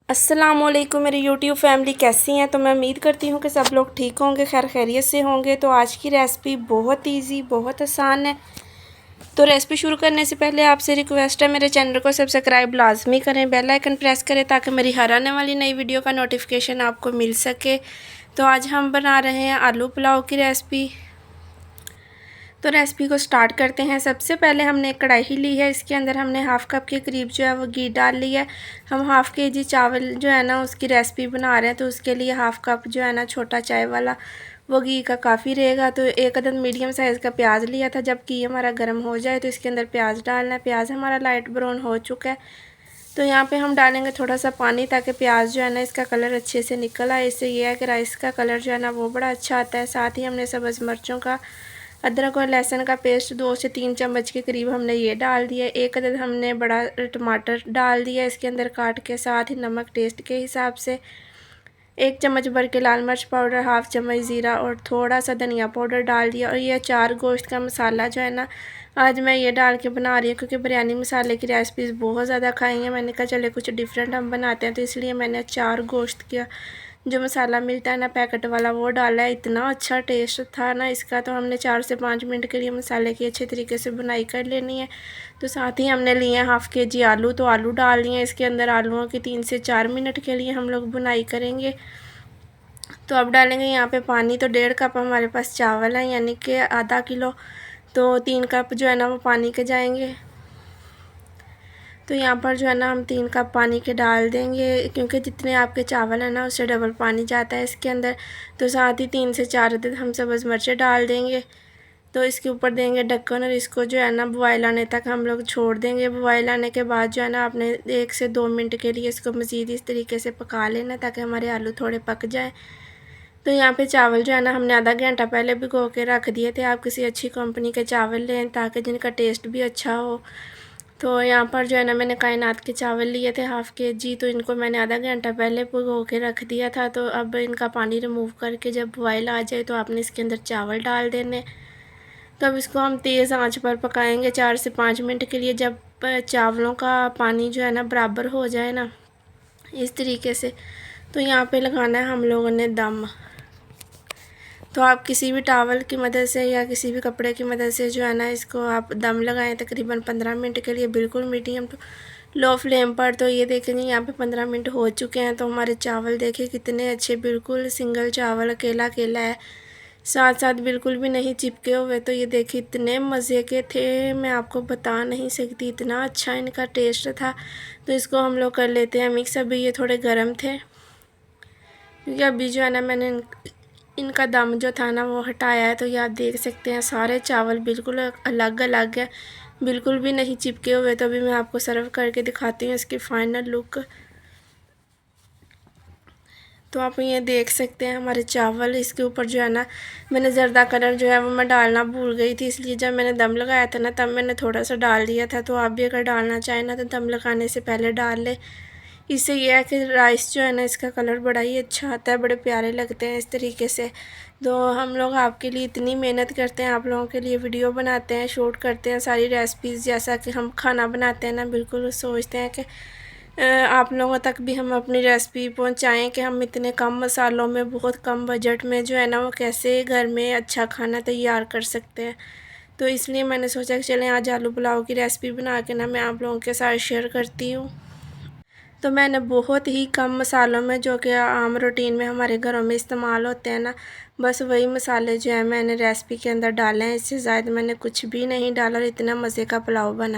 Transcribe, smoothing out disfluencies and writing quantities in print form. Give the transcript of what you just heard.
अस्सलामुअलैकुम मेरी YouTube family कैसी हैं। तो मैं उम्मीद करती हूँ कि सब लोग ठीक होंगे, खैर खैरियत से होंगे। तो आज की रेसिपी बहुत इजी, बहुत आसान है। तो रेसिपी शुरू करने से पहले आपसे रिक्वेस्ट है, मेरे चैनल को सब्सक्राइब लाजमी करें, बेल आइकन प्रेस करें ताकि मेरी हर आने वाली नई वीडियो का नोटिफिकेशन आपको मिल सके। तो आज हम बना रहे हैं आलू पुलाव की रेसिपी। तो रेसिपी को स्टार्ट करते हैं। सबसे पहले हमने एक कढ़ाई ली है, इसके अंदर हमने हाफ़ कप के करीब जो है वो घी डाल लिया है। हम हाफ़ केजी चावल जो है ना उसकी रेसिपी बना रहे हैं, तो उसके लिए हाफ़ कप जो है ना छोटा चाय वाला वो घी का काफ़ी रहेगा। तो एक अदद मीडियम साइज़ का प्याज लिया था। जब घी हमारा गर्म हो जाए तो इसके अंदर प्याज डालना है। प्याज हमारा लाइट ब्राउन हो चुका है, तो यहाँ पे हम डालेंगे थोड़ा सा पानी ताकि प्याज जो है ना इसका कलर अच्छे से निकल आए। इससे ये है कि राइस का कलर जो है ना वो बड़ा अच्छा आता है। साथ ही हमने सब्ज़ मिर्चों का, अदरक और लहसुन का पेस्ट 2 से 3 चम्मच के करीब हमने ये डाल दिया। एक अदद हमने बड़ा टमाटर डाल दिया इसके अंदर काट के। साथ ही नमक टेस्ट के हिसाब से, 1 चम्मच भर के लाल मिर्च पाउडर, हाफ़ चम्मच ज़ीरा और थोड़ा सा धनिया पाउडर डाल दिया। और ये 4 गोश्त का मसाला जो है ना आज मैं ये डाल के बना रही हूँ, क्योंकि बिरयानी मसाले की रेसिपीज़ बहुत ज़्यादा खाई हैं। मैंने कहा चले कुछ डिफरेंट हम बनाते हैं, तो इसलिए मैंने 4 गोश्त का जो मसाला मिलता है ना पैकेट वाला वो डाला है। इतना अच्छा टेस्ट था ना इसका। तो हमने 4 से 5 मिनट के लिए मसाले की अच्छे तरीके से बुनाई कर लेनी है। तो साथ ही हमने लिए हाफ़ केजी आलू, तो आलू डाल लिए इसके अंदर। आलूओं की 3 से 4 मिनट के लिए हम लोग बुनाई करेंगे। तो अब डालेंगे यहाँ पे पानी। तो 1.5 कप हमारे पास चावल है, यानी कि आधा किलो। तो 3 कप जो है ना वो पानी के जाएंगे। तो यहाँ पर जो है ना हम 3 कप पानी के डाल देंगे, क्योंकि जितने आपके चावल है ना उससे डबल पानी जाता है इसके अंदर। तो साथ ही 3 से 4 अदद हम सब्ज़ मिर्चें डाल देंगे। तो इसके ऊपर देंगे ढक्कन और इसको जो है ना बॉयल आने तक हम लोग छोड़ देंगे। बॉयल आने के बाद जो है ना आपने 1 से 2 मिनट के लिए इसको मज़ीद इस तरीके से पका लेना ताकि हमारे आलू थोड़े पक जाएँ। तो यहाँ पे चावल जो है ना हमने आधा घंटा पहले भिगो के रख दिए थे। आप किसी अच्छी कंपनी के चावल लें ताकि जिनका टेस्ट भी अच्छा हो। तो यहाँ पर जो है ना मैंने कायनात के चावल लिए थे हाफ़ केजी, तो इनको मैंने आधा घंटा पहले भिगो के रख दिया था। तो अब इनका पानी रिमूव करके जब बॉयल आ जाए तो आपने इसके अंदर चावल डाल देने। तो अब इसको हम तेज़ आंच पर पकाएंगे 4 से 5 मिनट के लिए। जब चावलों का पानी जो है ना बराबर हो जाए ना इस तरीके से, तो यहाँ पे लगाना है हम लोगों ने दम। तो आप किसी भी टावल की मदद से या किसी भी कपड़े की मदद से जो है ना इसको आप दम लगाएं तकरीबन 15 मिनट के लिए, बिल्कुल मीडियम टू लो फ्लेम पर। तो ये देखेंगे यहाँ पे 15 मिनट हो चुके हैं। तो हमारे चावल देखिए कितने अच्छे, बिल्कुल सिंगल चावल अकेला अकेला है, साथ साथ बिल्कुल भी नहीं चिपके हुए। तो ये देखिए इतने मज़े के थे, मैं आपको बता नहीं सकती, इतना अच्छा इनका टेस्ट था। तो इसको हम लोग कर लेते हैं मिक्स। अभी ये थोड़े गर्म थे, क्योंकि अभी जो है ना मैंने इनका दम जो था ना वो हटाया है। तो ये आप देख सकते हैं सारे चावल बिल्कुल अलग अलग है, बिल्कुल भी नहीं चिपके हुए। तो अभी मैं आपको सर्व करके दिखाती हूँ इसकी फ़ाइनल लुक। तो आप ये देख सकते हैं हमारे चावल। इसके ऊपर जो है ना मैंने ज़र्दा कलर जो है वो मैं डालना भूल गई थी, इसलिए जब मैंने दम लगाया था ना तब मैंने थोड़ा सा डाल दिया था। तो आप भी अगर डालना चाहें ना तो दम लगाने से पहले डाल लें। इससे यह है कि राइस जो है ना इसका कलर बड़ा ही अच्छा आता है, बड़े प्यारे लगते हैं इस तरीके से। तो हम लोग आपके लिए इतनी मेहनत करते हैं, आप लोगों के लिए वीडियो बनाते हैं, शूट करते हैं सारी रेसिपीज़, जैसा कि हम खाना बनाते हैं ना बिल्कुल सोचते हैं कि आप लोगों तक भी हम अपनी रेसिपी पहुंचाएं कि हम इतने कम मसालों में, बहुत कम बजट में जो है ना वो कैसे घर में अच्छा खाना तैयार कर सकते हैं। तो इसलिए मैंने सोचा कि चलें आज आलू पुलाव की रेसिपी बना के ना मैं आप लोगों के साथ शेयर करती हूँ। तो मैंने बहुत ही कम मसालों में, जो कि आम रूटीन में हमारे घरों में इस्तेमाल होते हैं ना, बस वही मसाले जो है मैंने रेसिपी के अंदर डाले हैं। इससे ज़्यादा मैंने कुछ भी नहीं डाला और इतना मज़े का पुलाव बना।